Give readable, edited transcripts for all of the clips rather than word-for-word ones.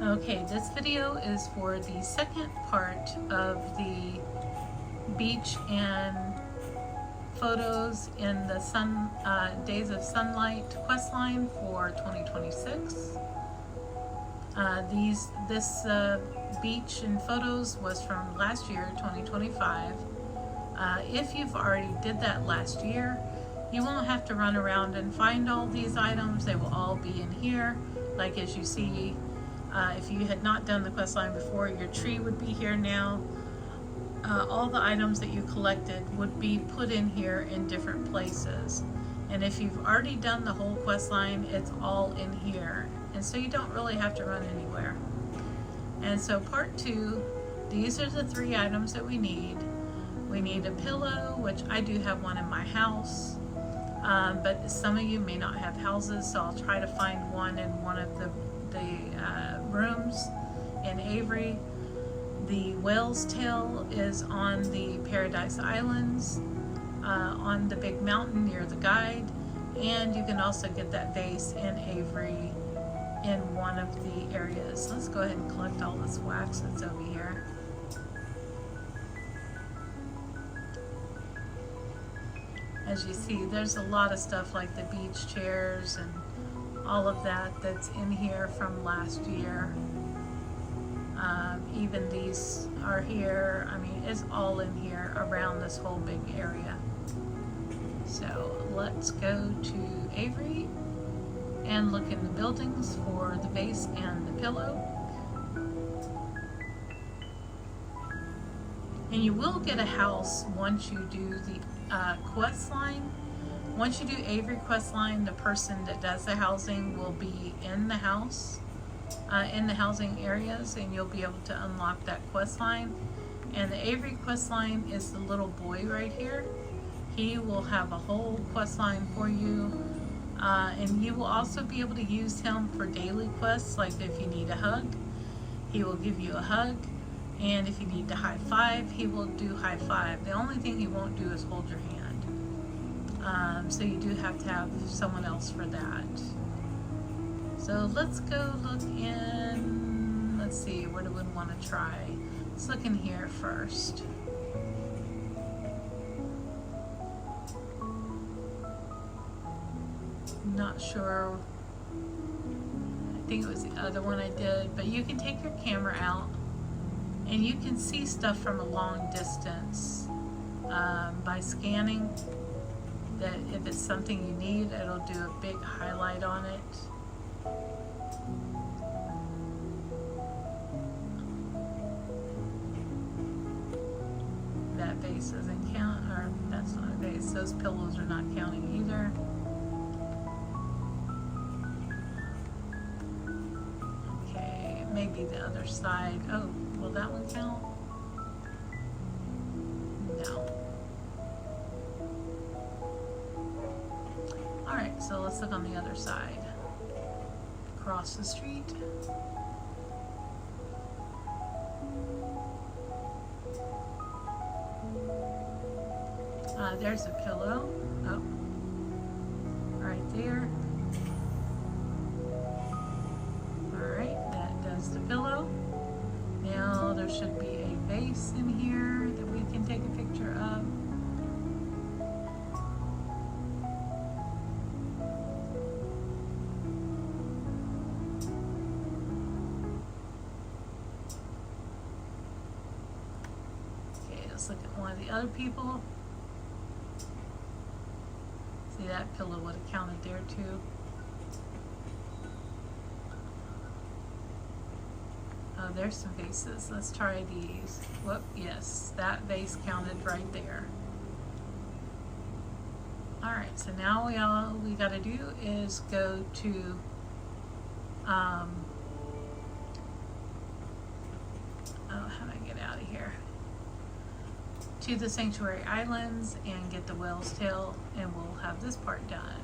Okay, this video is for the second part of the beach and photos in the Days of Sunlight quest line for 2026. This beach and photos was from last year, 2025. If you've already did that last year, you won't have to run around and find all these items. They will all be in here. Like as you see, if you had not done the quest line before, your tree would be here now. All the items that you collected would be put in here in different places. And if you've already done the whole quest line, it's all in here. And so you don't really have to run anywhere. And so part 2, these are the 3 items that we need. We need a pillow, which I do have one in my house. But some of you may not have houses, so I'll try to find one in one of the rooms in Avery. The whale's tail is on the Paradise Islands, on the big mountain near the guide, and you can also get that vase in Avery in one of the areas. Let's go ahead and collect all this wax that's over here. As you see, there's a lot of stuff like the beach chairs and all of that that's in here from last year. Even these are here. I mean, it's all in here around this whole big area. So let's go to Avery and look in the buildings for the vase and the pillow. And you will get a house once you do the quest line. Once you do Avery quest line, the person that does the housing will be in the house, in the housing areas, and you'll be able to unlock that quest line. And the Avery quest line is the little boy right here. He will have a whole quest line for you, and you will also be able to use him for daily quests. Like if you need a hug, he will give you a hug. And if you need to high five, he will do high five. The only thing he won't do is hold your hand. So you do have to have someone else for that. So let's go look in, let's see, where do we want to try? Let's look in here first. Not sure, I think it was the other one I did, but you can take your camera out and you can see stuff from a long distance by scanning. That if it's something you need, it'll do a big highlight on it. That vase doesn't count, or that's not a vase. Those pillows are not counting either. Okay, maybe the other side. Oh, will that one count? No. Alright, so let's look on the other side. Across the street. There's a pillow. Oh, right there. Alright, that does the pillow. Now there should be a vase in here that we can take a picture of. Let's look at one of the other people. See, that pillow would have counted there too. Oh, there's some vases. Let's try these. Whoop, yes, that vase counted right there. Alright, so now all we gotta do is go to how do I get out of here? To the Sanctuary Islands and get the whale's tail, and we'll have this part done.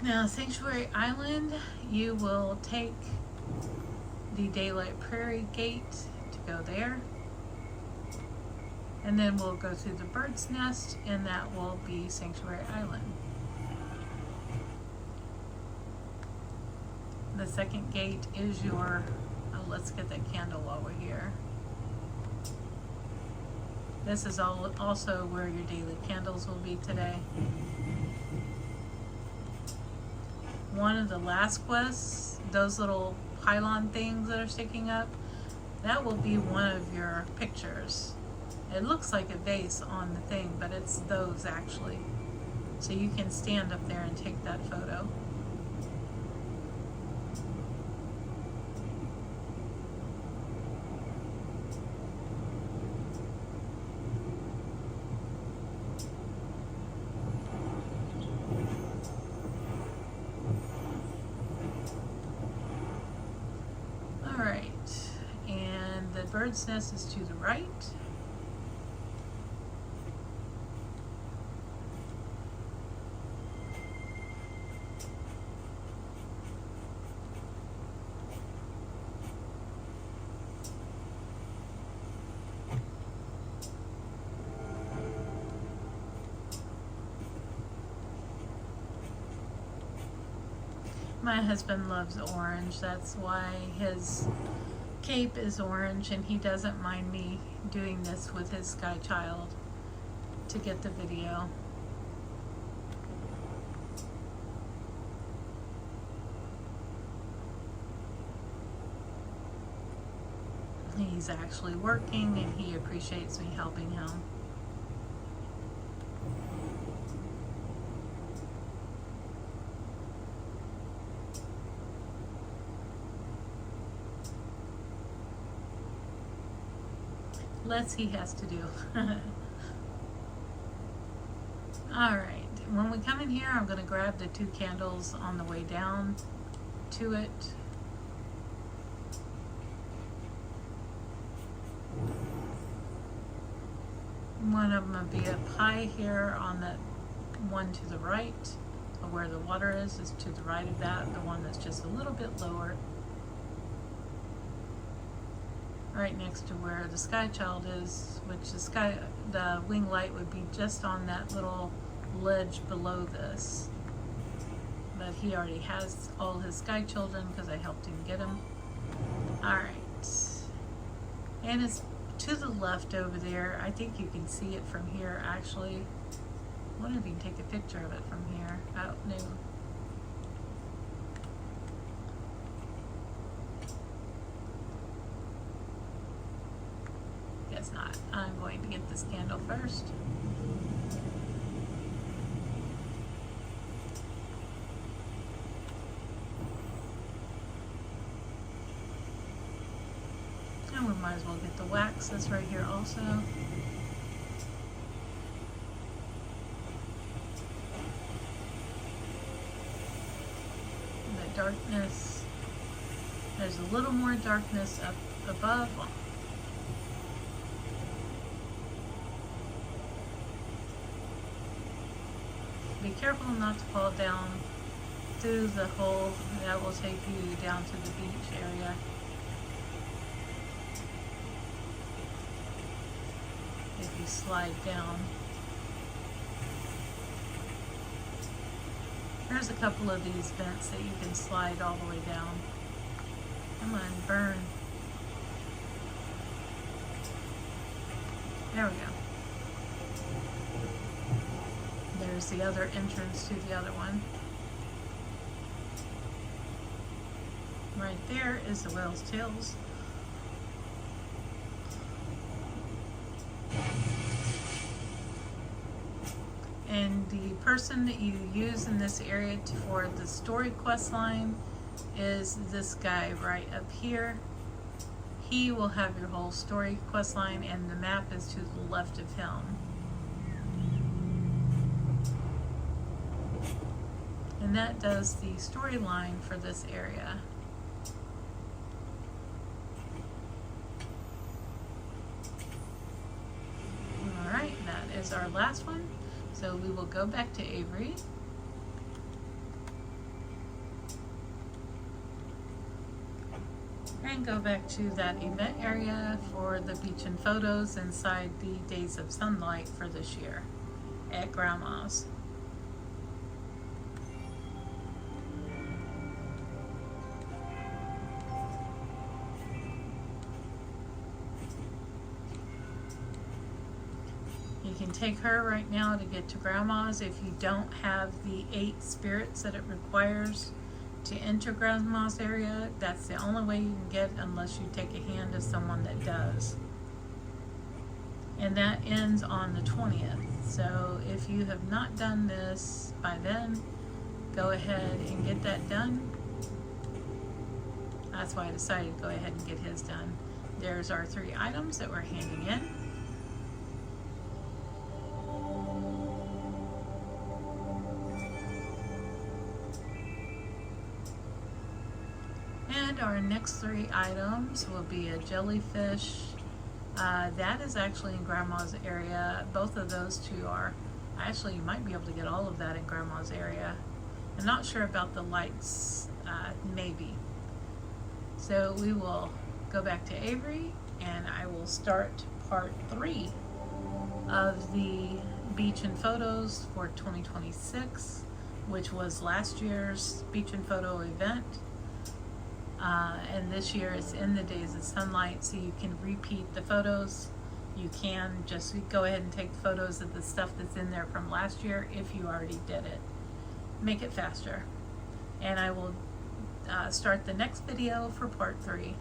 Now, Sanctuary Island, you will take the Daylight Prairie gate to go there. And then we'll go through the bird's nest, and that will be Sanctuary Island. second gate is your, let's get that candle while we're here. This is also where your daily candles will be today. One of the last quests, those little pylon things that are sticking up, that will be one of your pictures. It looks like a vase on the thing, but it's those actually. So you can stand up there and take that photo. Alright, and the bird's nest is to the right. My husband loves orange, that's why his cape is orange, and he doesn't mind me doing this with his Sky Child to get the video. He's actually working and he appreciates me helping him. Less he has to do. Alright, when we come in here, I'm going to grab the 2 candles on the way down to it. One of them will be up high here on that one to the right of where the water is to the right of that. The one that's just a little bit lower, right next to where the Sky Child is, which the wing light would be just on that little ledge below this. But he already has all his Sky Children because I helped him get them. Alright. And it's to the left over there. I think you can see it from here actually. I wonder if you can take a picture of it from here. Oh, no. Guess not. I'm going to get this candle first. And we might as well get the wax that's right here also. The darkness, there's a little more darkness up above. Be careful not to fall down through the hole. That will take you down to the beach area. If you slide down. There's a couple of these vents that you can slide all the way down. Come on, burn. There we go. There's the other entrance to the other one. Right there is the whale's tails. And the person that you use in this area for the story quest line is this guy right up here. He will have your whole story quest line, and the map is to the left of him. And that does the storyline for this area. Alright, that is our last one. So we will go back to Avery. And go back to that event area for the beach and photos inside the Days of Sunlight for this year at Grandma's. can take her right now to get to Grandma's. If you don't have the 8 spirits that it requires to enter Grandma's area, that's the only way you can get, unless you take a hand of someone that does. And that ends on the 20th. So if you have not done this by then, go ahead and get that done. That's why I decided to go ahead and get his done. There's our 3 items that we're handing in. And our next 3 items will be a jellyfish. That is actually in Grandma's area. Both of those 2 are. Actually, you might be able to get all of that in Grandma's area. I'm not sure about the lights, maybe. So we will go back to Avery, and I will start part 3 of the Beach and Photos for 2026, which was last year's Beach and Photo event. And this year is in the Days of Sunlight, so you can repeat the photos. You can just go ahead and take photos of the stuff that's in there from last year if you already did it. Make it faster. And I will start the next video for part 3.